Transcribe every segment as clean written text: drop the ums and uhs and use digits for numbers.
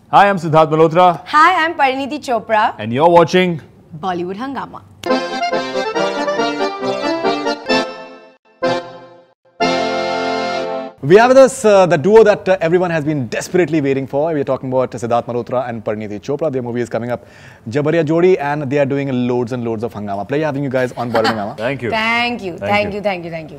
Hi, I'm Siddharth Malhotra. Hi, I'm Pariniti Chopra. And you're watching Bollywood Hungama. We have with us the duo that everyone has been desperately waiting for. We are talking about Siddharth Malhotra and Pariniti Chopra. Their movie is coming up, Jabariya Jodi, and they are doing loads and loads of Hungama. Pleasure having you guys on Bollywood Hungama. Thank you. Thank you.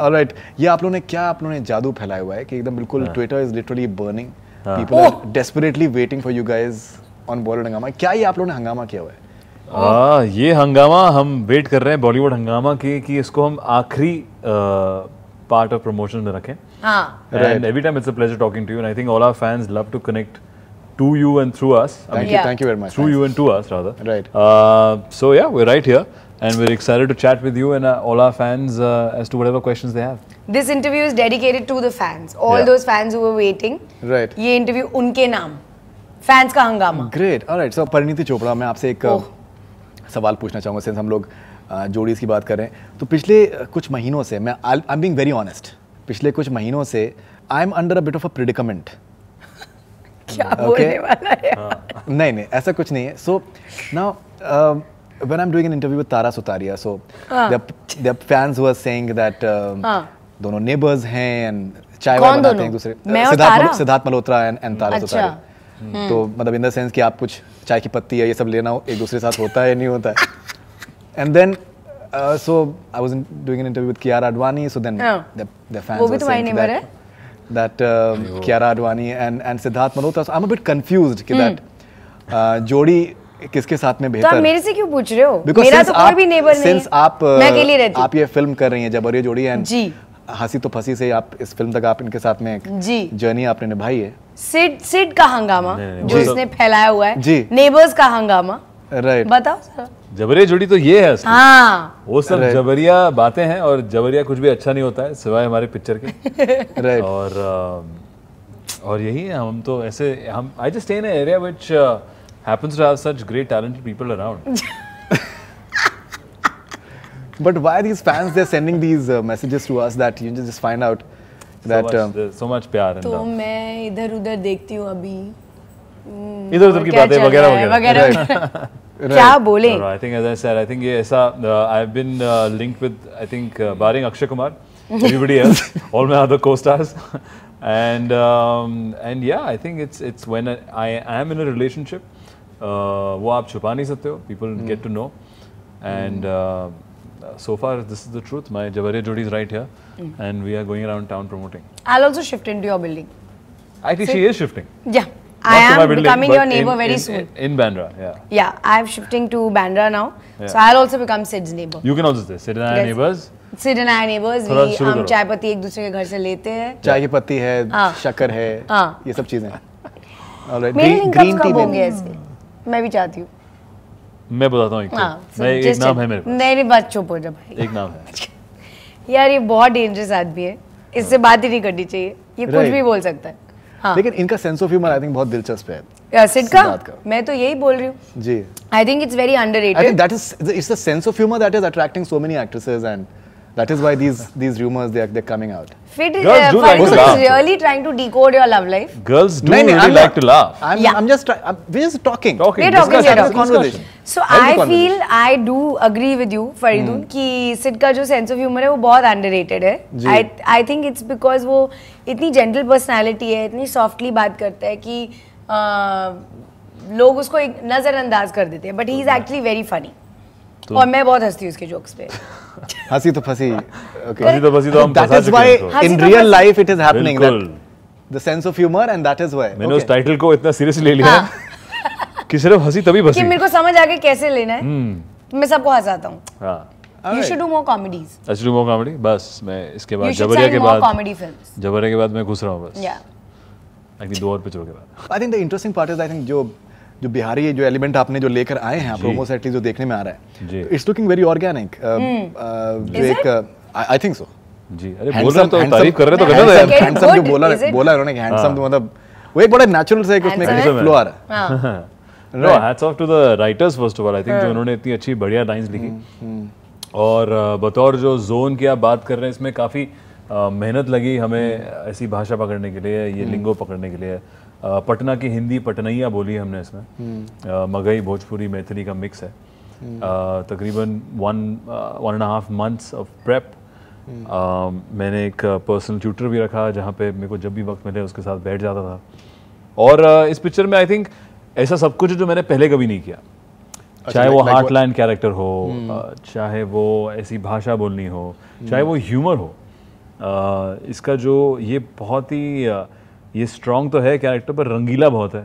All right. ये आप लोगों ने क्या आप लोगों ने जादू फैलाया हुआ है कि एकदम बिल्कुल Twitter is literally burning. People are desperately waiting for you guys on Bollywood Hungama. क्या ये आप लोगों ने हंगामा किया हुआ है? ये हंगामा हम वेट कर रहे हैं बॉलीवुड हंगामा की कि इसको हम आखिरी part of promotion में रखें. And every time it's a pleasure talking to you, and I think all our fans love to connect to you and through us. Thank you very much. Through you and to us, rather. Right. So yeah, we're right here, and we're excited to chat with you and all our fans as to whatever questions they have. This interview is dedicated to the fans. All those fans who were waiting. Right. ये interview उनके नाम. Fans का हंगामा. Great. All right. So Pariniti Chopra, मैं आपसे एक सवाल पूछना चाहूँगा, since हम लोग जोड़ीज़ की बात कर रहे हैं. तो पिछले कुछ महीनों से मैं I'm being very honest. पिछले कुछ महीनों से I'm under a bit of a predicament. क्या बोलने वाला है? नहीं ऐसा कुछ नहीं है. So now when I'm doing an interview with Tara Sutaria, so there are fans who are saying that दोनों neighbors हैं and चाय वाय बनाते हैं एक दूसरे. Siddharth Malhotra and Tara Sutaria. तो मतलब in the sense कि आप कुछ चाय की पत्ती है ये सब लेना एक दूसरे साथ होता है नहीं होता है. And then so I was doing an interview with Kiara Advani, so then the fans were saying that Kiara Advani and Siddharth Malhotra. So I'm a bit confused कि that जोड़ी किसके साथ में बेहतर. तो आप मेरे से क्यों पूछ रहे हो? Because मेरा तो कोई भी नेबर नहीं है. Since आप मैं अकेली रहती. आप ये फिल्म कर रही हैं जबरिया जोड़ी and जी. हंसी तो फंसी से आप इस फिल्म तक आप इनके साथ में जर्नी आपने निभाई है. सिड का हंगामा जो इसने फैलाया हुआ है. जी. नेबर्स का हंगामा. राइट. बताओ सर. जबरिया जोड़ी तो ये है असली. हाँ. वो सब जबरिया बातें हैं और जबरिया कुछ भी अच्छा नहीं होता है सिवाय हमारे पिक्चर के. राइट. और यही है हम तो ऐसे हम I just stay in an area which happens to have such great talented people around. But why these fans they're sending these messages to us that you just find out that so much प्यार and तो मैं इधर-उधर देखती हूँ अभी. इधर-उधर की बातें वगैरह. क्या बोले? I think as I said, I think ये ऐसा I've been linked with I think barring Akshay Kumar, everybody else, all my other co-stars, and yeah, I think it's when I am in a relationship, वो आप छुपा नहीं सकते हो. People get to know, and so far this is the truth. My Jabariya Jodi is right here, and we are going around town promoting. I'll also shift into your building. I think she is shifting. Yeah. I am becoming your neighbor very soon. In Bandra, yeah. Yeah, I'm shifting to Bandra now, so I'll also become Sid's neighbor. You can also say Sid and I are neighbors. Sid and I are neighbors. हम चाय पत्ती एक दूसरे के घर से लेते हैं. चाय की पत्ती है, शक्कर है, ये सब चीजें. Alright. मेरे लिंक कब होंगे ऐसे? मैं भी चाहती हूँ. मैं बताता हूँ एक नाम है मेरे पास. नहीं बात चुप हो जा भाई. एक नाम है. यार ये बहुत डेंजरस आदमी है. इससे बात ही नहीं करनी चाहिए. ये कुछ भी बोल सकता है. लेकिन इनका sense of humour I think बहुत दिलचस्प है. सिड का मैं तो यही बोल रही हूँ जी. I think it's very underrated. I think that is it's the sense of humour that is attracting so many actresses and that is why these rumors they're coming out. Girls do like to laugh. Really trying to decode your love life. Girls do really like to laugh. I'm just we're just talking. We're talking conversation. So I do agree with you Faridoon कि सिड का जो sense of humour है वो बहुत underrated है. I think it's because वो इतनी gentle personality है, इतनी सॉफ्टली बात करता है कि लोग उसको नजरअंदाज कर देते हैं. But he is actually very funny. और मैं बहुत हंसती हूँ उसके जोक्स पे. हंसी तो फंसी. हंसी तो फंसी तो हम that is why in real life it is happening that the sense of humor and that is why मैंने उस टाइटल को इतना सीरियसली ले लिया कि सिर्फ हंसी तभी बसी. कि मेरे को समझ आ गया कैसे लेना है. मैं सबको हंसाता हूँ. You should do more comedies. I should do more comedy. बस मैं इसके बाद जबरिया के बाद मैं घुस रहा हूँ बस. अगली 2 और पिक्चरों के बाद. I think the interesting part is I think जो बिहारी जो एलिमेंट आपने जो लेकर आए हैं प्रोमो से एटलीस्ट जो देखने में आ रहा है, इट्स लुकिंग वेरी ऑर्गेनिक. जो एक आई थिंक सो जी. अरे बोल रहे तो तारीफ कर रहे तो करना था. हैंडसम जो बोला उन्होंने कि हैंडसम तो मतलब वो एक बड़ा नेचुरल से उसमें फ्लो आ रहा है. No hats off to the writers first of all. I think जो उन्होंने इतनी अच्छी बढ़िया लाइंस लिखी और बतौर जो जोन की आप बात कर रहे हैं इसमें काफ़ी मेहनत लगी हमें ऐसी भाषा पकड़ने के लिए, ये लिंगो पकड़ने के लिए. पटना की हिंदी पटनैया बोली है हमने इसमें। मगही, भोजपुरी, मैथिली का मिक्स है। तकरीबन 1.5 months ऑफ प्रेप। मैंने एक पर्सनल ट्यूटर भी रखा जहाँ पे मेरे को जब भी वक्त मिले उसके साथ बैठ जाता था। और इस पिक्चर में आई थिंक ऐसा सब कुछ है जो मैंने पहले कभी नहीं किया। चाहे वो हार्टलाइन कैरेक्टर हो, चाहे वो ऐसी भाषा बोलनी हो, चाहे वो ह्यूमर हो। इसका जो ये बहुत ही ये स्ट्रॉन्ग तो है कैरेक्टर, पर रंगीला बहुत है।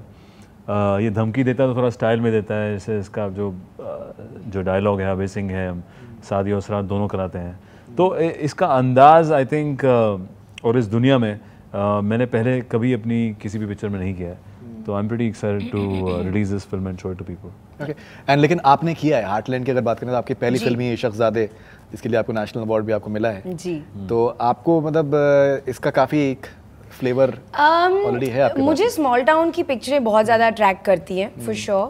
ये धमकी देता है तो थोड़ा स्टाइल में देता है। जैसे इसका जो डायलॉग है, अभय सिंह है, हम शादी और श्राद्ध दोनों कराते हैं। तो इसका अंदाज आई थिंक और इस दुनिया में मैंने पहले कभी अपनी किसी भी पिक्चर में नहीं किया है। तो I am pretty excited to release this film and show it to people. Okay, and लेकिन आपने किया है हार्टलैंड की अगर बात करें तो आपकी पहली फिल्म ही है शहजादे, इसके लिए आपको नेशनल अवार्ड भी आपको मिला है जी। तो आपको मतलब इसका काफ़ी एक फ्लेवर ऑलरेडी है आपके पास। मुझे स्मॉल टाउन की पिक्चरें बहुत ज़्यादा अट्रैक्ट करती हैं for sure.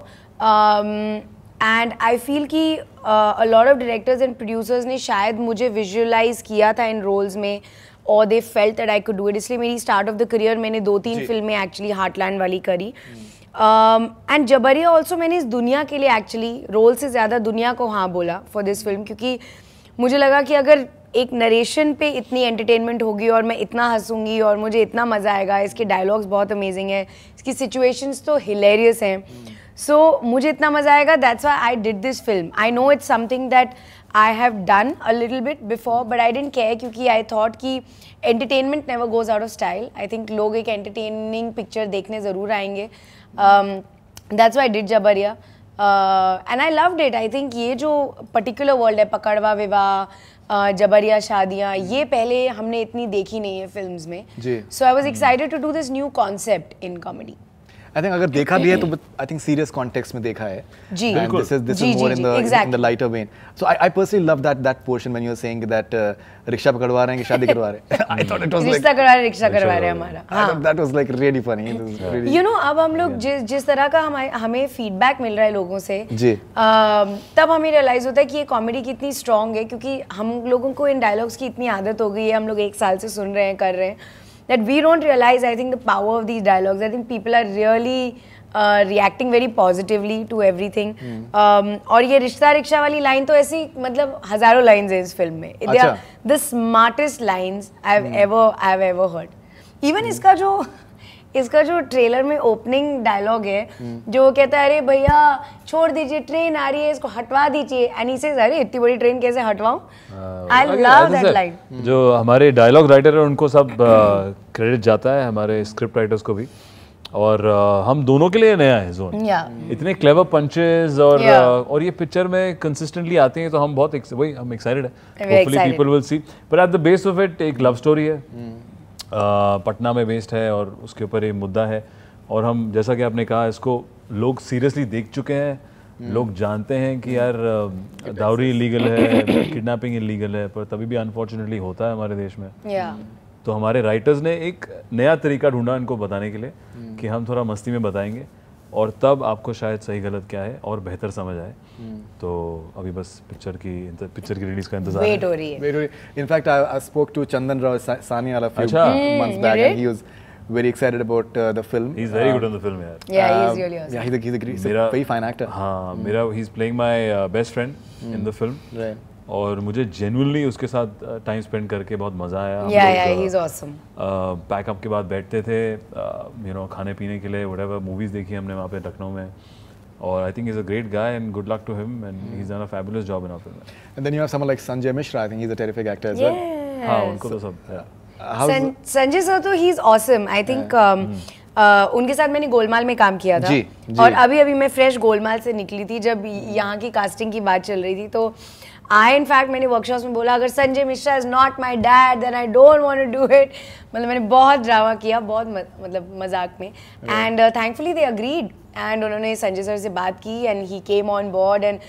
And I feel कि a lot of directors and producers ने शायद मुझे विजुअलाइज किया था इन रोल्स में, और they felt that I could do it. इसलिए मेरी स्टार्ट ऑफ द करियर मैंने 2-3 फिल्में एक्चुअली हार्टलैंड वाली करी। एंड जबरिया ऑल्सो मैंने इस दुनिया के लिए एक्चुअली रोल से ज़्यादा दुनिया को हाँ बोला फॉर दिस फिल्म, क्योंकि मुझे लगा कि अगर एक नरेशन पे इतनी एंटरटेनमेंट होगी और मैं इतना हंसूंगी और मुझे इतना मज़ा आएगा। इसके डायलॉग्स बहुत अमेजिंग है, इसकी सिचुएशंस तो हिलेरियस हैं। सो मुझे इतना मज़ा आएगा, that's why I did this film. I know it's something that I have done a little bit before, but I didn't care क्योंकि I thought कि entertainment never goes out of style. I think लोग एक entertaining picture देखने ज़रूर आएंगे। That's why I did Jabariya, and I loved it. I think ये जो particular world है, पकड़वा विवाह, जबरिया शादियाँ, ये पहले हमने इतनी देखी नहीं है फिल्म्स में। So I was excited to do this new concept in comedy. I think अगर देखा भी है तो I think serious context में देखा है. जी. And this is more in the lighter vein. So I personally love that portion when you were saying that rickshaw पकड़वा रहे हैं कि शादी करवा रहे हैं. I thought it was like रिश्ता करवा रहे, रिक्शा करवा रहे हमारा. I thought that was like really funny. You know, अब हम लोग जिस तरह का हमें फीडबैक मिल रहा है लोगों से, जी, तब हमें रियलाइज होता है कि ये कॉमेडी कितनी स्ट्रॉन्ग है, क्योंकि हम लोगों को इन डायलॉग्स की इतनी आदत हो गई है, हम लोग 1 साल से सुन रहे हैं, कर रहे हैं, that we don't realize, I think, the power of these dialogues. I think people are really reacting very positively to everything. और ये रिश्ता रिक्शा वाली लाइन तो ऐसी मतलब हजारों लाइन्स हैं इस फिल्म में. They are the smartest lines I've ever heard. Even इसका जो ट्रेलर में ओपनिंग डायलॉग है, जो कहता है अरे भैया छोड़ दीजिए, ट्रेन आ रही है, इसको हटवा दीजिए, एंड ही सेज अरे इतनी बड़ी ट्रेन कैसे हटवाऊं. I love that line. जो हमारे डायलॉग राइटर है उनको सब क्रेडिट जाता है, हमारे स्क्रिप्ट राइटर्स को भी, और हम दोनों के लिए नया है जोन. इतने क्लेवर पंचेस और ये पिक्चर में कंसिस्टेंटली आते हैं, तो हम बहुत हम एक्साइटेड है. Hopefully people will see. But at the base of it एक लव स्टोरी है, पटना में बेस्ड है और उसके ऊपर ये मुद्दा है. और हम जैसा कि आपने कहा, इसको लोग सीरियसली देख चुके हैं. लोग जानते हैं कि यार डाउरी इलीगल है, किडनैपिंग इलीगल है, पर तभी भी अनफॉर्चुनेटली होता है हमारे देश में. तो हमारे राइटर्स ने एक नया तरीका ढूंढा इनको बताने के लिए कि हम थोड़ा मस्ती में बताएंगे, और तब आपको शायद सही गलत क्या है और बेहतर समझ आए. तो अभी बस पिक्चर की रिलीज का इंतजार वेट हो रही है. In fact I spoke to Chandan Rao सानियाला few months back, and he was very excited about the film. He's very good on the film, yaar. Yeah, he's really awesome. Yeah, he's a very fine actor. हाँ, he's playing my best friend in the film. Right. और मुझे genuinely उसके साथ time spend करके बहुत मज़ा आया. he's awesome. Pack up के बाद बैठते थे, खाने पीने के लिए, व्हाटएवर, मूवीज देखी हमने वहाँ पे लखनऊ में. और I think he's a great guy and good luck to him, and he's done a fabulous job in our film. And then you have someone like Sanjay Mishra. I think he's a terrific actor as well. हाँ, उनको तो सब. Sanjay sir तो he's awesome. I think उनके साथ मैंने गोलमाल में काम किया था. और अभी मैं फ्रेश गोलमाल से निकली थी जब यहाँ की कास्टिंग की बात चल रही थी. तो इनफैक्ट मैंने वर्कशॉप्स में बोला, अगर Sanjay Mishra is not my dad then I don't want to do it. मतलब मैंने बहुत ड्रामा किया, बहुत मतलब मजाक में. And thankfully they agreed, and उन्होंने संजय सर से बात की and he came on board. And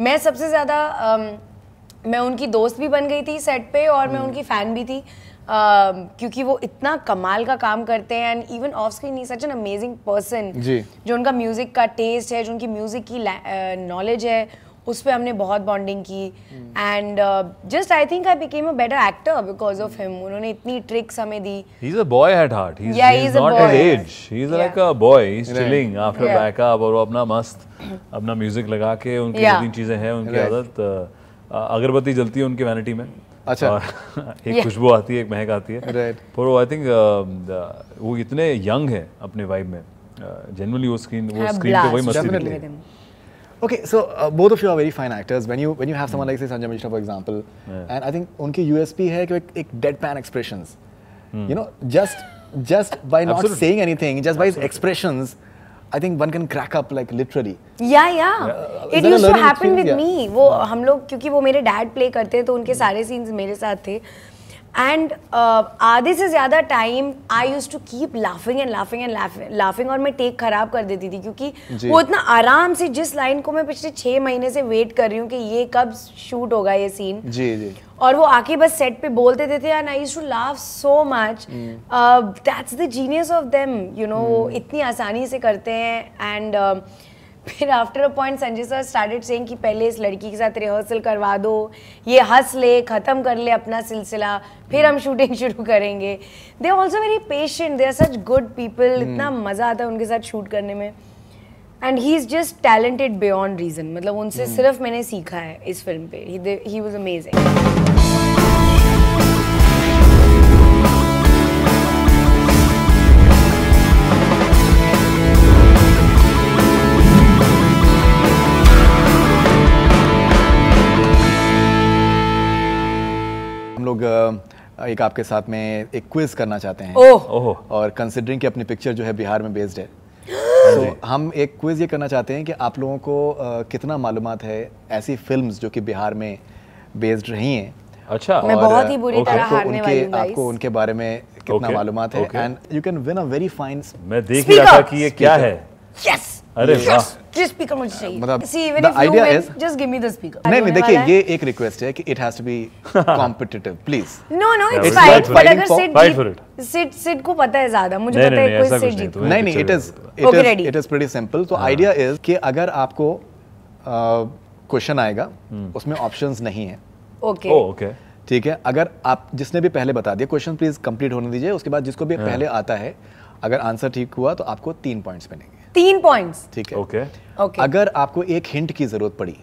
मैं सबसे ज़्यादा मैं उनकी दोस्त भी बन गई थी सेट पे, और मैं उनकी फ़ैन भी थी, क्योंकि वो इतना कमाल का काम करते हैं. And even of screen he such an amazing person. जो उनका म्यूज़िक का टेस्ट है, जो उनकी म्यूज़िक की नॉलेज है, उस पे हमने बहुत बॉन्डिंग की and just I think I became a better actor because of him. उन्होंने इतनी ट्रिक्स हमें दी. He's a boy at heart. He's not at age. He's like a boy. He's chilling after backup और वो अपना मस्त अपना music लगा के उनकी जो तीन चीजें हैं उनकी आदत अगरबत्ती जलती है उनके वैनिटी में. अच्छा. एक खुशबू आती है, एक महक आती है. पर वो आई थिंक वो इतने यंग है अपने वाइब में. Genuinely वो स्क्रीन पे वही मस्ती दिखती है. Okay, so both of you are very fine actors. When you have someone like say Sanjay Mishra for example, and I think उनकी USP है कि एक deadpan expressions. You know, just by not saying anything, just by his expressions, I think one can crack up like literally. Yeah. It used to happen with me. वो हम लोग क्योंकि वो मेरे डैड प्ले करते हैं तो उनके सारे सीन्स मेरे साथ थे. एंड आधे से ज़्यादा time I use to keep laughing और मैं टेक खराब कर देती थी क्योंकि वो इतना आराम से जिस लाइन को मैं पिछले 6 महीने से वेट कर रही हूँ कि ये कब शूट होगा ये सीन. जी. और वो आके बस सेट पे बोल देते थे and I used to laugh so much. That's the genius of them, you know. इतनी आसानी से करते हैं एंड फिर after a point Sanjay sir started saying कि पहले इस लड़की के साथ रिहर्सल करवा दो, ये हंस ले, ख़त्म कर ले अपना सिलसिला, फिर हम शूटिंग शुरू करेंगे. They are also very patient, they are such good people. इतना मज़ा आता है उनके साथ शूट करने में. And he is just talented beyond reason. मतलब उनसे सिर्फ मैंने सीखा है इस फिल्म पे. He was amazing. लोग एक आपके साथ में एक क्विज करना चाहते हैं. और कंसिडरिंग कि अपनी पिक्चर जो है बिहार में बेस्ड है, तो हम एक क्विज ये करना चाहते हैं कि आप लोगों को कितना मालूमात है ऐसी फिल्म्स जो कि बिहार में बेस्ड रही हैं. अच्छा. मैं बहुत ही बुरी तरह हारने वाली हूं. आपको उनके बारे में कितना मालूमात है and you can win a very fine. मैं देख ही रहा था कि ये क्या है. यस. अरे वाह. जिस स्पीकर मुझे चाहिए. मतलब See, even if you win, just give me the speaker. नहीं देखिए ये एक रिक्वेस्ट है कि it has to be competitive, please. No, it's fine. पर अगर सिड को पता है ज़्यादा, मुझे पता है कोई सिड जीत. नहीं, it is pretty simple. तो idea is कि अगर आपको क्वेश्चन आएगा उसमें ऑप्शंस नहीं है. ओके. ठीक है. अगर आप जिसने भी पहले बता दिया, क्वेश्चन प्लीज कंप्लीट होने दीजिए. उसके बाद जिसको भी पहले आता है अगर आंसर ठीक हुआ तो आपको 3 पॉइंट्स मिलेंगे. 3 पॉइंट्स. ठीक है. ओके. अगर आपको एक हिंट की जरूरत पड़ी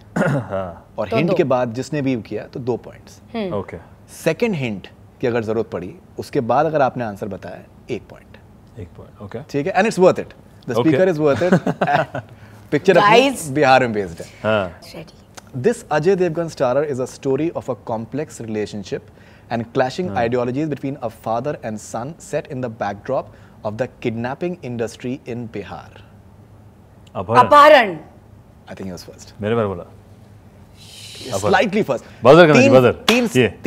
और हिंट के बाद जिसने भी किया तो 2 पॉइंट्स. ओके. सेकंड हिंट की अगर जरूरत पड़ी उसके बाद अगर आपने आंसर बताया 1 पॉइंट. ओके. ठीक है. And it's worth it. The speaker is worth it. Picture अपनी बिहार में बेस्ड है. This Ajay Devgan starrer is a story of a complex relationship and clashing ideologies between a father and son set in the backdrop of the kidnapping industry in Bihar. अपहरण. I think he was first. मेरे बारे बोला. Slightly first. Buzzer करना buzzer.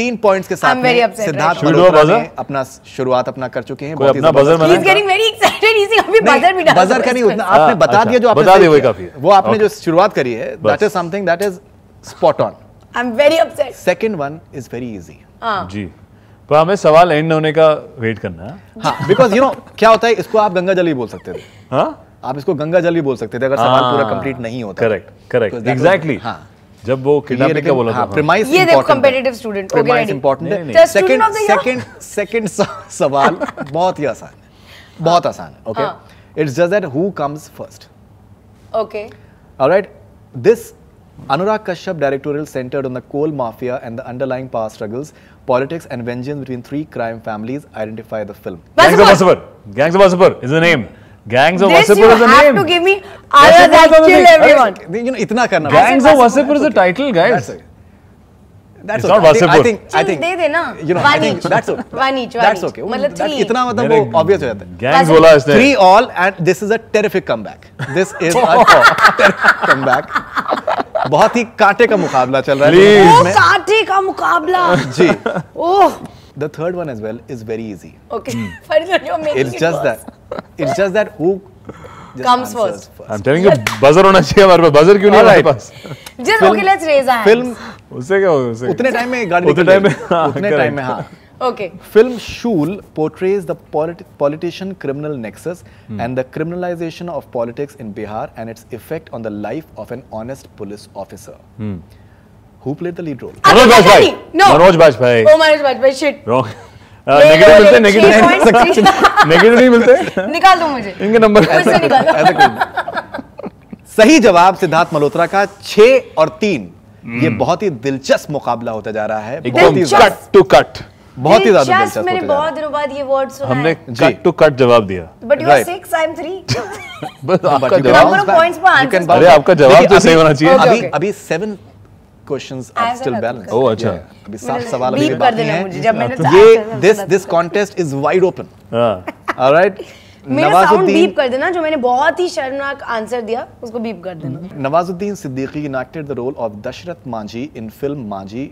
3 points के साथ में सिद्धार्थ मल्होत्रा ने अपना शुरुआत अपना कर चुके हैं. बहुत अपना buzzer He's getting very excited. He's अभी बजर भी डाला. बजर का नहीं उतना आपने बता दिया जो आपने बता दिया वही काफी है. वो आपने जो शुरुआत करी है that is something that is spot on. I'm very upset. Second one is very easy. जी. पर हमें सवाल एंड होने का वेट करना है. हाँ, because you know क्या होता है, इसको आप गंगा जल भी बोल सकते थे. हाँ? आप इसको गंगा जल भी बोल सकते थे अगर सवाल पूरा कंप्लीट नहीं होता. करेक्ट. एग्जैक्टली. हाँ. जब वो किडनैपिंग का बोला था. प्रीमाइस ये देखो कॉम्पिटिटिव स्टूडेंट. प्रीमाइस इंपॉर्टेंट है. सेकंड सवाल बहुत ही आसान है. बहुत आसान है. Okay. It's just that who comes first. Okay. All right. This Anurag Kashyap directorial centered on the coal mafia and the underlying power struggles, politics and vengeance between 3 crime families. Identify the film. Gangs of Wasseypur. Gangs of Wasseypur is the name. Gangs of Wasseypur is the name. This you have to give me. Other than kill everyone. You know, इतना करना. Gangs of Wasseypur is the title, guys. That's it's not Wasseypur. I think दे देना. You know, I think that's okay. One each. That's okay. मतलब 3. इतना मतलब वो obvious हो जाता है. Gangs बोला इसने. 3 all and this is a terrific comeback. This is a terrific comeback. बहुत ही कांटे का मुकाबला चल रहा है. वो कांटे का मुकाबला. जी. ओह. The third one as well is very easy. Okay. You're making it's just that who comes first. I'm telling you, buzzer होना चाहिए हमारे पास. Buzzer क्यों नहीं हमारे पास? Just okay, let's raise our hands. Film उससे क्या होगा? उतने टाइम में गाड़ी उतने टाइम में हाँ. Okay. Film Shool portrays the politician-criminal nexus and the criminalization of politics in Bihar and its effect on the life of an honest police officer. Who played the lead role? Manoj Bajpayee. No. Manoj Bajpayee. Oh, Manoj Bajpayee. Shit. Wrong. Negative मिलते negative नहीं मिलते निकाल दो मुझे इनके number मुझसे निकालो सही जवाब सिद्धार्थ मल्होत्रा का 6 और 3 ये बहुत ही दिलचस्प मुकाबला होता जा रहा है एकदम कट टू कट बहुत ही ज्यादा दिलचस्प मैंने होता जा रहा बहुत दिनों बाद ये वर्ड सुना हमने है कट टू कट जवाब दिया but you are Right. 6 I am 3 बस आपका you can जवाब नंबर ऑफ पॉइंट्स पर You can आंसर अरे आपका जवाब तो सही होना चाहिए Okay, अभी okay. अभी 7 questions are As still a balance ओह अच्छा अभी 7 सवाल अभी बीप कर बाकी देना हैं मुझे जब मैंने ये this contest is wide open हां ऑलराइट मेरा साउंड बीप कर देना जो मैंने बहुत ही शर्मनाक आंसर दिया उसको बीप कर देना Nawazuddin Siddiqui enacted the role of Dashrath Manjhi in film Manjhi.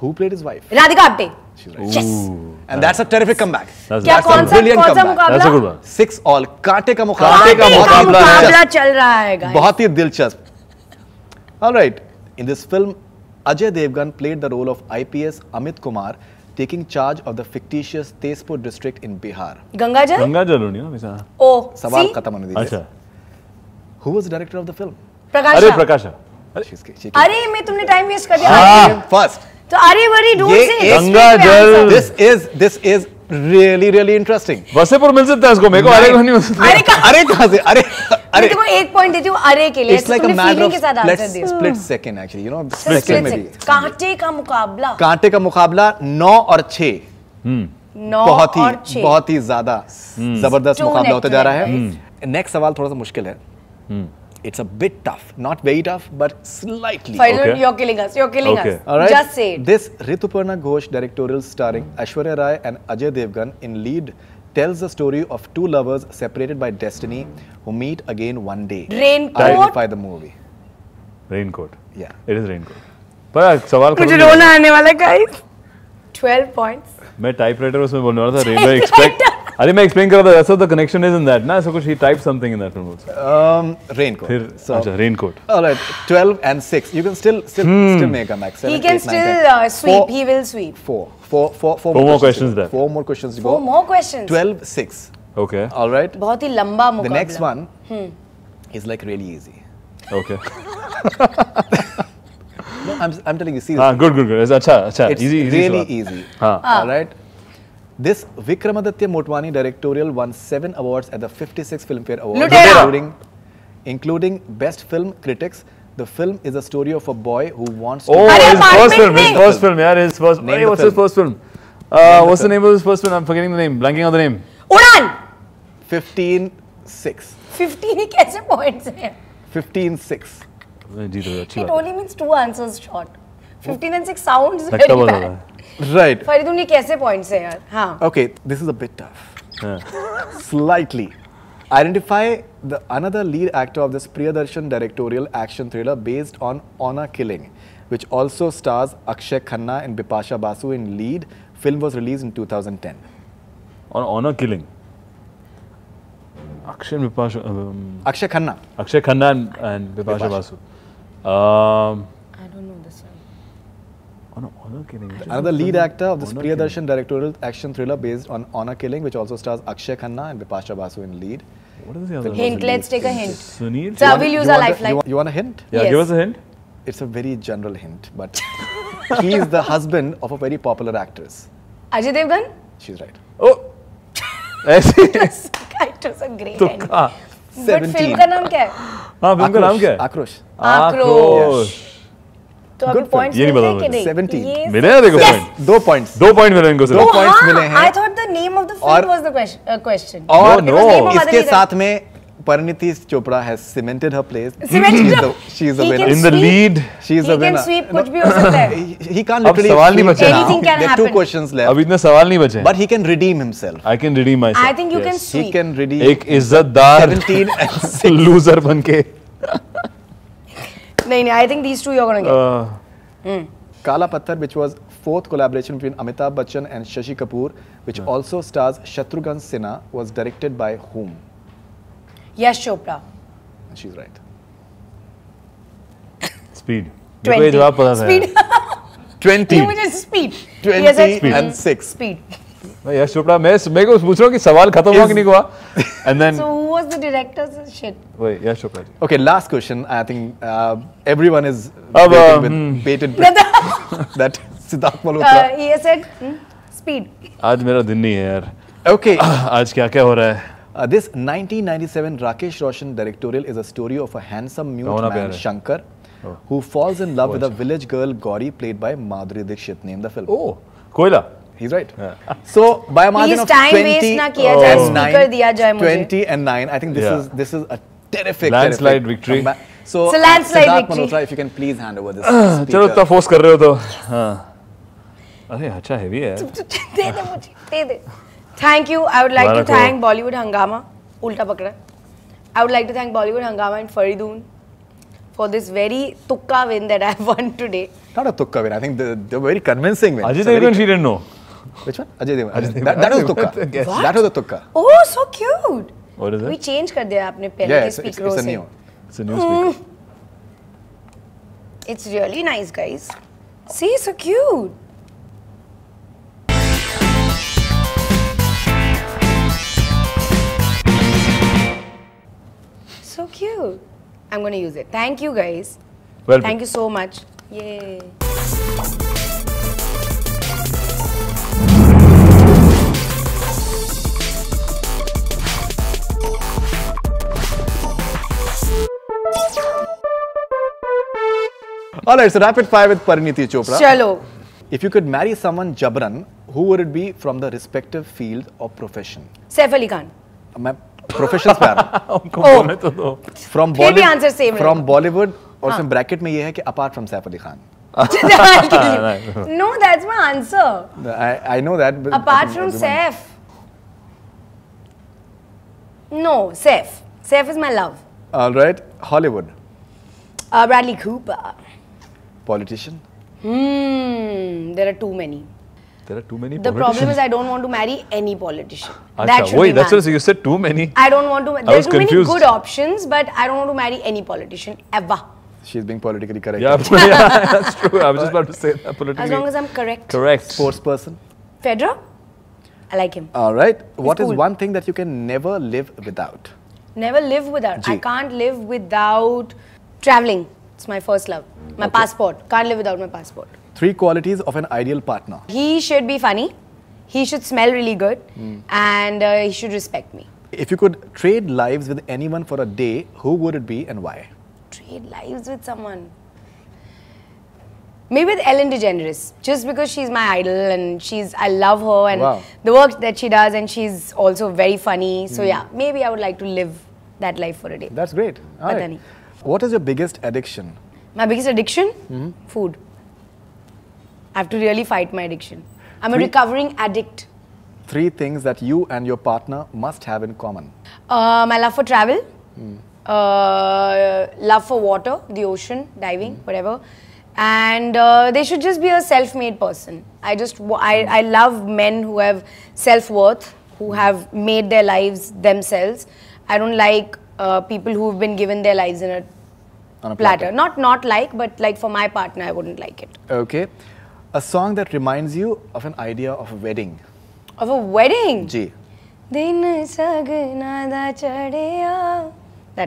Who played his wife? Radhika Apte She's right. And that's a terrific comeback. क्या That's a कौन सा brilliant कौन सा comeback. That's a good मुकाबला one. 6 all कांटे का मुकाबला कांटे का मुकाबला चल रहा है guys. बहुत ही दिलचस्प All right. In this film, Ajay Devgan played the role of IPS Amit Kumar, taking charge of the fictitious Tezpur district in Bihar. गंगाजल गंगा जल नहीं हमेशा ओ सवाल सी खत्म होने दीजिए. अच्छा Who was the director of the film? अरे प्रकाश प्रकाशा अरे मैं तुमने टाइम वेस्ट कर दिया First. तो अरे बड़ी दूर ये से एक गंगा जल This is really interesting. Wasseypur मिल सकता है इसको मेरे को अरे को नहीं मिल सकता अरे का अरे कहाँ से? अरे मैं तुमको एक पॉइंट देती हूँ अरे के लिए It's like a तुमने matter फीलिंग of के साथ आंसर दिया split second actually. You know, Split second में second. भी. कांटे का मुकाबला कांटे का मुकाबला 9 और 6 9 बहुत और ही 6 बहुत ही ज्यादा जबरदस्त Two मुकाबला होता neck जा to रहा neck, है नेक्स्ट सवाल थोड़ा सा मुश्किल है it's a bit tough not very tough but slightly Okay. you're killing us you're killing Okay. us just say it This Rituparna Ghosh directorial starring Aishwarya Rai and Ajay Devgan in lead tells the story of two lovers separated by destiny who meet again one day. Raincoat? Identify the movie. Raincoat Yeah. It is raincoat पर सवाल मुझे खत्म नहीं रोना आने वाला है guys 12 points हुआ। मैं टाइपराइटर उसमें बोलने वाला था रेनबो एक्सपेक्ट अरे मैं एक्सप्लेन कर रहा था वैसा the connection is in that ना ऐसा कुछ ही type something in that film also Raincoat. फिर अच्छा raincoat All right, 12 and 6. You can still make a max. he 7, can 8, 9, still 10. sweep he will sweep Four more questions there. 4 more questions to go. 4 more questions 12, 6. Okay All right. बहुत ही लंबा The मुकाबला next one is like really easy. Okay No, I'm telling you seriously. हां good good good अच्छा अच्छा It's easy really easy. हां All right. This Vikramaditya Motwani directorial won 7 awards at the 56th Filmfare Awards, Lutera. including Best Film Critics. The film is a story of a boy who wants to. Oh, अरे his first film, apartment his में। first film, yeah, his first. Name Hey, the what's his film. first film? What's the name of his first film? I'm forgetting the name, blanking on the name. उड़ान 15-6. 15 ही कैसे points हैं 15-6. जीत रहे हो, अच्छी it बात only means 2 answers short 15 and 6 sounds है। लगता very बहुत bad ज्यादा है। Right. फरीदुन ये कैसे points हैं यार हाँ Okay, this is a bit tough. हाँ। Slightly. Identify the another lead actor of this Priyadarshan directorial action thriller based on Honor Killing, which also stars Akshay Khanna and Bipasha Basu in lead. Film was released in 2010. On Honor Killing. Akshay and Bipasha. Akshay Khanna. Akshay Khanna and Bipasha Basu. I don't know this one On Honor Killing. Another lead actor of this Honor Priyadarshan directorial action thriller based on Honor Killing, which also stars Akshay Khanna and Bipasha Basu in lead. What is the other hint one? let's take a hint Sunil. so we'll use our lifeline You want a hint? Yeah, Yes. give us a hint. It's a very general hint, but he is the husband of a very popular actress. Ajay Devgan She's right. Oh. ऐसे. it was a great तो end कहाँ? but 17. Film का नाम क्या है हाँ film का नाम क्या है? Akrosh. आक्रोश. तो अभी Good points ये नहीं मिलते हैं पता कि नहीं 17. ये मिले हैं देखो पॉइंट 2 points. 2 पॉइंट मिले इनको सिर्फ points हाँ, मिले हैं। I thought the name of the film और- was the question और It was name of इसके Madhuri साथ में Parineeti Chopra has cemented her place. Cemented her- She is the He winner. can in the sweep. lead. She is he the can winner. sweep कुछ भी हो सकता है He can't अब literally. सवाल नहीं sweep बचे now. ना। Anything can There are 2 happen. questions left. अब इतने सवाल नहीं बचे हैं. But he can redeem himself. I can redeem myself. I think you can He sweep can redeem. एक इज्जतदार 17 and 6. लूजर बनके नहीं I think these two you're gonna get Kala Patthar, which was 4th collaboration between Amitabh Bachchan and Shashi Kapoor, which also stars Shatrughan Sinha, was directed by whom? Yash Chopra She's right. Speed देखो ये जवाब पता था Speed. 20. You just speed. 20 and 6. Speed. Yash Chopra मैं को पूछ रहा हूँ कि सवाल खत्म हुआ कि नहीं हुआ and then so who was the director's shit wait Yash Chopra ji Okay, last question. I think everyone is waiting with bated breath. That Siddharth Malhotra. he has said speed. आज मेरा दिन नहीं है यार Okay. आज क्या क्या हो रहा है This 1997 Rakesh Roshan directorial is a story of a handsome mute man Shankar who falls in love with a village girl Gauri played by Madhuri Dixit. Name the film. oh कोयला He's right. So by a margin of 20 and 9, I think this is a terrific landslide victory. So landslide Siddharth victory. Malhotra, if you can please hand over this. चलो इतना force कर रहे हो तो हाँ अरे अच्छा हेवी है दे दे मुझे दे दे Thank you. I would like to thank Bollywood Hungama. उल्टा पकड़ा. I would like to thank Bollywood Hungama and Faridoon for this very tukka win that I have won today. Not a tukka win. I think they're very convincing win. Ajay Devgan, she didn't know. Which one? Ajay Devgan. That was a tukka. That was a tukka. Oh, so cute. What is it? We changed कर दिया आपने पहले के speakers से. It's a new speaker. It's really nice, guys. See, so cute. So cute. I'm going to use it. Thank you, guys. Well, thank you so much. Yay. Alright, so rapid fire with Pariniti Chopra. Chalo. If you could marry someone Jabran, who would it be from the respective field or profession? Saif Ali Khan. Professions पे आ रहा from Bollywood, from Bollywood और उसमें bracket में ये है कि apart from Saif Ali Khan. No, that's my answer. I know that. But apart from Saif. No, Saif. Saif is my love. All right, Hollywood. Bradley Cooper. Politician. There are too many. There are too many The problem is I don't want to marry any politician. That should be that's what you said, too many. I don't want to. There's too many good options, but I don't want to marry any politician ever. She's being politically correct. Yeah, that's true. I was just about to say that politically. As long as I'm correct. Correct. Sports person. Federer. I like him. All right. What is one thing that you can never live without? Never live without. I can't live without traveling. It's my first love. My passport. Can't live without my passport. 3 qualities of an ideal partner. He should be funny. He should smell really good. And he should respect me. If you could trade lives with anyone for a day, who would it be and why? Trade lives with someone. Maybe with Ellen DeGeneres. Just because she's my idol and I love her and the work that she does, and she's also very funny. So yeah, maybe I would like to live that life for a day. That's great. All right. What is your biggest addiction? My biggest addiction? Food. I have to really fight my addiction. I'm a recovering addict. 3 things that you and your partner must have in common. My love for travel. Love for water, the ocean, diving, whatever. And they should just be a self-made person. I love men who have self-worth, who have made their lives themselves. I don't like people who've been given their lives in a platter. Not like, but like for my partner, I wouldn't like it. Okay. A song that reminds you of an idea of a wedding. Of a wedding? Ji. That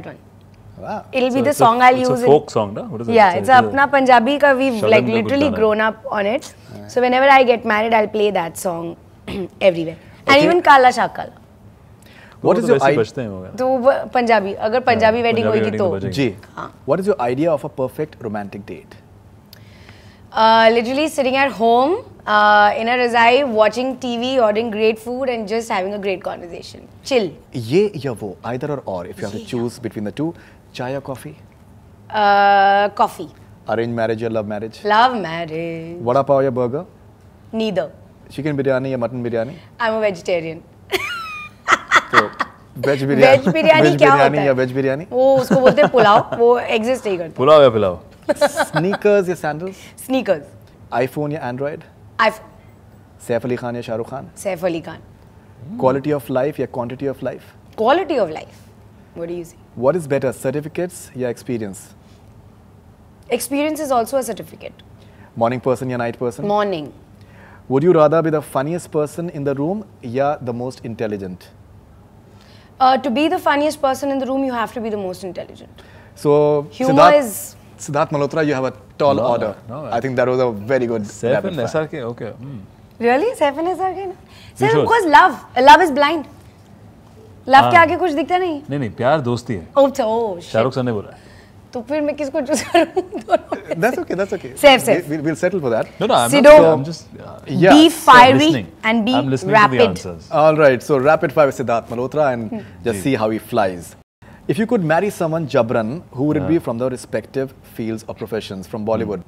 one. Wow. It'll be the song I'll use. It's a folk song, no? What is it? Yeah, it's apna Punjabi ka. We've like literally grown up on it. So whenever I get married, I'll play that song everywhere. And even Kala Shakala. What is your idea? तो Punjabi. अगर Punjabi wedding होगी तो. जी. What is your idea of a perfect romantic date? Literally sitting at home in a Razai, watching TV, ordering great food, and just having a great conversation. Chill. Ye ya wo, either or. If you have to choose between the two, chai or coffee? Coffee. Arranged marriage or love marriage? Love marriage. Vada pav or burger? Neither. Chicken biryani or mutton biryani? I'm a vegetarian. So, veg biryani. Veg biryani क्या होता है? या veg biryani? वो उसको बोलते हैं पुलाव. वो exist नहीं करता. पुलाव या पिलाव? Sneakers या sandals? Sneakers. iPhone या Android? iPhone. Saif Ali Khan या Shahrukh Khan? Saif Ali Khan. Quality of life या quantity of life? Quality of life. What do you say? What is better, certificates या experience? Experience is also a certificate. Morning person या night person? Morning. Would you rather be the funniest person in the room या the most intelligent? To be the funniest person in the room, you have to be the most intelligent. So Humor is... Siddharth Malhotra, you have a tall order. No, I think that was a very good Saif and rapid fire. SRK, okay. Really? Saif and SRK? Saif, should. of course, love. Love is blind. Love के आगे कुछ दिखता नहीं. नहीं प्यार दोस्ती है. Oh, shit. Shahrukh sir ने बोला. तो फिर मैं किसको चूज करूँ? That's okay, that's okay. Safe. We'll settle for that. No, I'm Sido, not, I'm just be fiery and be I'm listening rapid. to the answers. All right, so rapid fire with Siddharth Malhotra and just see how he flies. If you could marry someone Jabran, who would it be from the respective fields or professions? From Bollywood?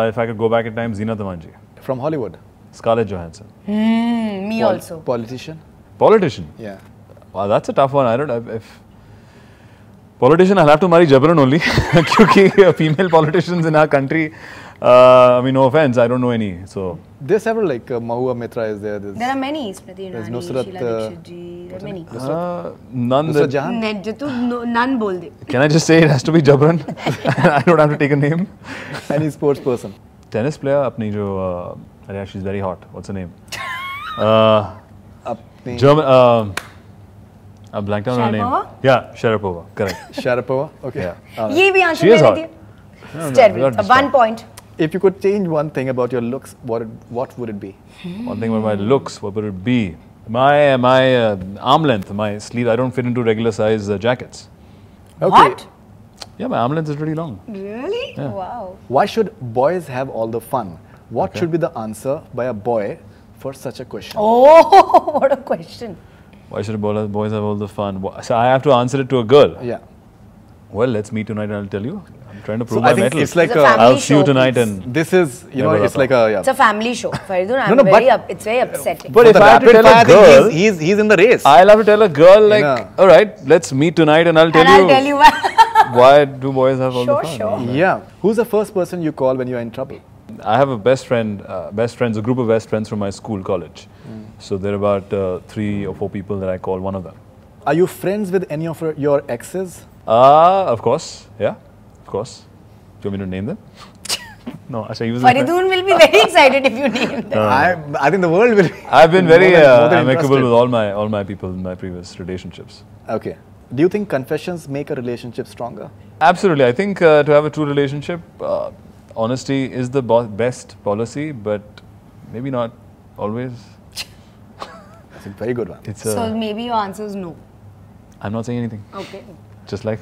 If I could go back in time, Zeenat Amanji. From Hollywood? Scarlett Johansson. Me also. Politician? Politician? Yeah. Wow, that's a tough one. I don't know if politician, I'll have to marry Jabran only. Because female politicians in our country, I mean, no offense, I don't know any. So There's several, like Mahua Mitra is there. There are many. Smriti There's Irani, Nusrat, Sheila Dikshit ji. There are many. none Nusrat that, Jahan? नहीं जो तू none बोल दे. can I just say it has to be Jabran? I don't have to take a name. Any sports person? Tennis player, apni jo, yeah, she's very hot. What's her name? Apni German. I blanked on her name. Sharapova? Yeah, Sharapova. Correct. Sharapova? Okay. Yeah. ये भी answer She is मैंने hot. दिया. Terrible. not 1 point. If you could change one thing about your looks, what would it be? One thing about my looks, what would it be? My arm length, my sleeve. I don't fit into regular size jackets. Okay. What? Yeah, my arm length is pretty long. Really? Wow. Why should boys have all the fun? What should be the answer by a boy for such a question? Oh, what a question. Why should boys have all the fun? So I have to answer it to a girl. Yeah. Well, let's meet tonight and I'll tell you. I'm trying to So prove I my think mettle. it's like It's a family I'll see you show, tonight please. and. this is, you know, Never it's got like a, It's a family show. Faridun, I'm no, very but- it's very upsetting. But if the I have to rapid tell a fire thing, girl, he's in the race. I'll have to tell a girl like, Yeah. all right, let's meet tonight and I'll tell and you. I'll tell you why. Why do boys have all Sure, the fun? sure. Yeah. Who's the first person you call when you're in trouble? I have a best friends, a group of best friends from my school, college. So there are about 3 or 4 people that I call one of them. Are you friends with any of your exes? Of course, yeah, of course. Do you want me to name them? No, Asha, he was my friend. Faridun will be very excited if you name them. I think the world will. I've been very more than amicable interested. with all my people in my previous relationships. Okay. Do you think confessions make a relationship stronger? Absolutely, I think to have a true relationship, honesty is the best policy, but maybe not always. That's a very good one. It's So maybe your answer is no. I'm not saying anything. Okay. Just like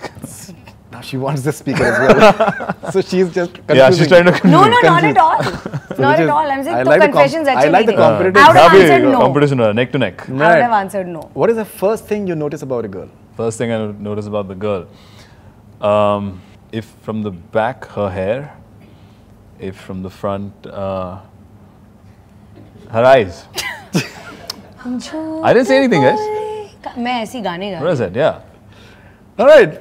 Now she wants the speaker as well. So she's just confusing. yeah, she's trying to. No, not at all. So Not which at is- all. I'm saying I two like the confessions I like the competitive. I would have Kafi, answered no. competition, neck to neck. I would have answered no. What is the first thing you notice about a girl? First thing I notice about the girl, if from the back her hair, if from the front her eyes. I didn't say anything, guys. मैं ऐसी गाने गा What is that? Yeah. All right.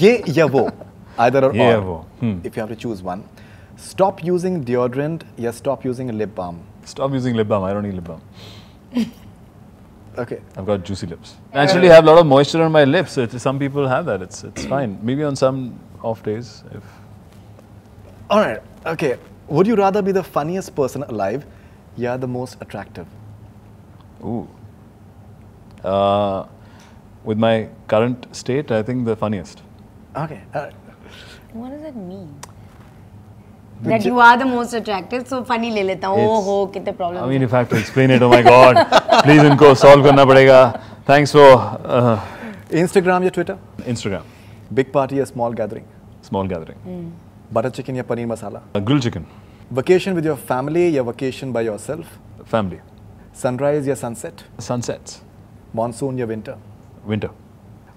Ye ya wo. Either or. Ye ya or. wo. If you have to choose one. Stop using deodorant या stop using lip balm. Stop using lip balm. I don't need lip balm. Okay. I've got juicy lips. Naturally, I have a lot of moisture on my lips. So some people have that. It's fine. Maybe on some off days. If All right. Okay. Would you rather be the funniest person alive, yeah, the most attractive? ooh. With my current state, I think the funniest. Okay. What does that mean? That you are the most attractive, so funny ले लेता हूँ. Oh हो कितने problems. I mean, if I have to explain it, oh my God, please इनको solve करना पड़ेगा. Thanks for Instagram या Twitter? Instagram. Big party or small gathering? Small gathering. Butter chicken या paneer masala? Grilled chicken. Vacation with your family या vacation by yourself? Family. Sunrise या sunset? Sunsets. Monsoon या winter? Winter.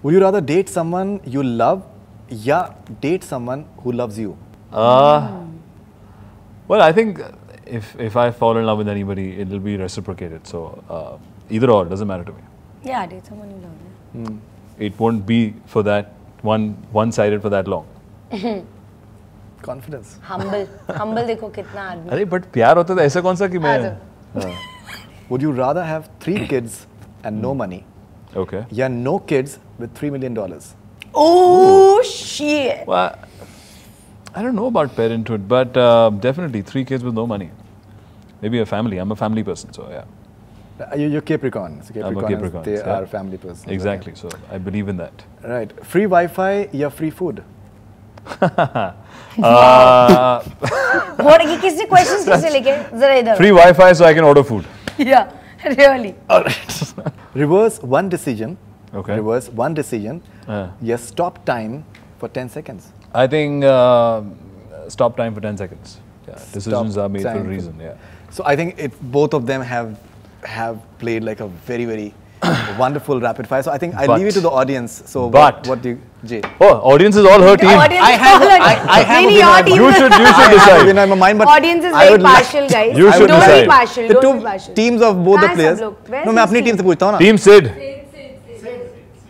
Would you rather date someone you love या date someone who loves you? Well, I think if I fall in love with anybody, it will be reciprocated. So either or, doesn't matter to me. Yeah, date someone you love. It won't be for that one-sided for that long. Confidence. Humble देखो कितना आदमी. अरे but प्यार होता था ऐसा कौन सा कि मैं Would you rather have 3 kids and no money Okay. या no kids with $3 million? Oh shit. Well, I don't know about parenthood, but definitely 3 kids with no money. Maybe a family. I'm a family person, so yeah. You're Capricorn. So I'm a Capricorn. They are family persons. Exactly. So I believe in that. Right. Free Wi-Fi or free food? What? किसने questions किसने लेके? जरा इधर. Free Wi-Fi so I can order food. Yeah, really. Alright. Reverse one decision. Okay. Reverse one decision. Yes, stop time for 10 seconds. I think stop time for 10 seconds. Yeah, decisions are made for a reason. Yeah. So I think both of them have played like a very wonderful rapid fire. So I think I leave it to the audience. So what do you, Jay? Oh, audience is all her team. I have a winner. You should decide. In my mind, but audience is very partial, guys. You should don't decide. Be partial. The don't be partial. Teams of both the players. No, मैं अपनी team से पूछता हूँ ना. Team Sid.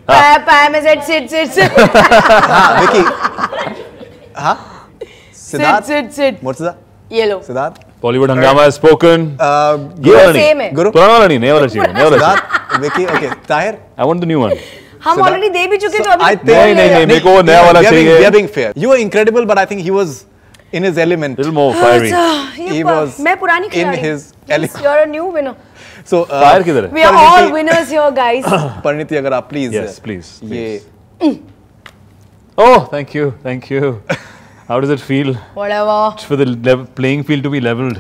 Pam is at Sid. हाँ, Vicky. हाँ. Siddharth. Sid. Murtaza. Yellow. Siddharth. Bollywood Hungama has spoken. Same है. Guru. पुराना वाला नहीं, नया वाला चाहिए. Siddharth. Vicky. Okay. Tahir. I want the new one. हम already दे भी चुके तो अभी. नहीं, मेरे को नया वाला चाहिए. We are being fair. You were incredible, but I think he was in his element. Little more fiery. He was मैं पुरानी खिलाड़ी. in his element. You're a new winner. So fire किधर है? We are all winners here, guys. Parniti, अगर आप please. Yes, please. ये. Oh, thank you. How does it feel? Whatever. For the playing field to be leveled.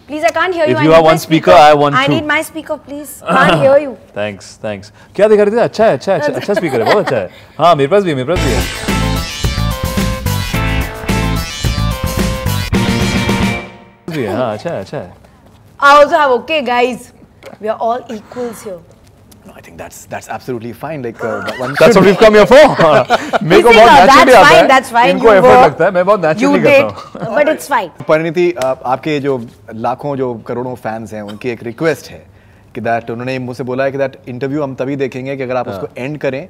Please, I can't hear you. If you have one speaker, I want two. I need my speaker, please. Can't hear you. Thanks. क्या दिखा रहे थे? अच्छा speaker है, बहुत अच्छा है. हाँ, मेरे पास भी है. हाँ, अच्छा है. I also have okay, guys. We are all equals here. No, I think that's absolutely fine. Like that's what we've come here for. मेरे को बहुत naturally आता है. That's fine. इनको effort लगता है. मैं बहुत naturally करता हूँ. But it's fine. परिणीति, आपके जो लाखों जो करोड़ों फैंस हैं, उनकी एक रिक्वेस्ट है कि दैट उन्होंने मुझसे बोला है कि दैट इंटरव्यू हम तभी देखेंगे कि अगर आप उसको एंड करें.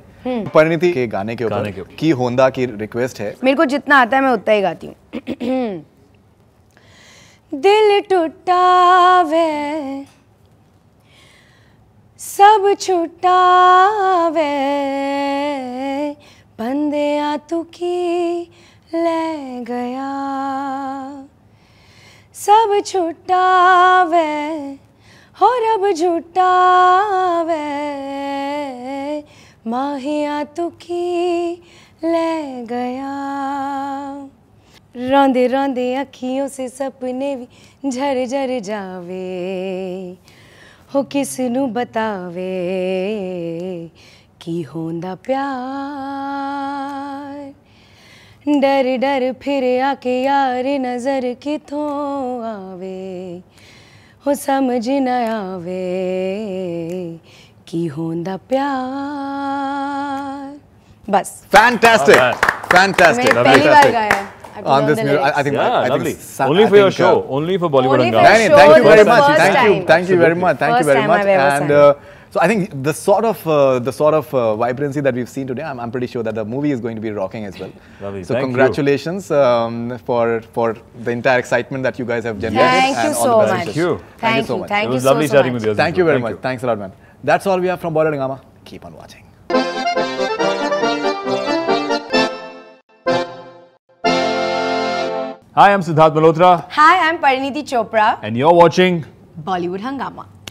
परिणीति के गाने के ऊपर की होंदा की रिक्वेस्ट है. मेरे को जितना आता है मैं उतना ही गाती हूँ. दिल टूटा वे सब छूटा वे बंदिया तू की ले गया सब छूटा वे हो रब झूठा वे माहिया तू की ले गया रोंदे रोंदे अखियों से सपने भी झर झर जावे हो किस नू बतावे की होंदा प्यार डर डर फिर आके यार नजर किथों आवे हो समझ न आवे की होंदा प्यार. बस. Fantastic. Fantastic. पहली बार गाया on this music. I think lovely. Only for your show. Only for Bollywood Hungama. Thank you very much. Thank you very much. And so I think the sort of vibrancy that we've seen today, I'm pretty sure that the movie is going to be rocking as well. Lovely. So congratulations for the entire excitement that you guys have generated. Thank you so much. Thank you so much. Thank you so much. It was lovely chatting with you. Thank you very much. Thanks a lot, man. That's all we have from Bollywood Hungama. Keep on watching. Hi, I'm Siddharth Malhotra. Hi, I'm Parineeti Chopra. And you're watching Bollywood Hungama.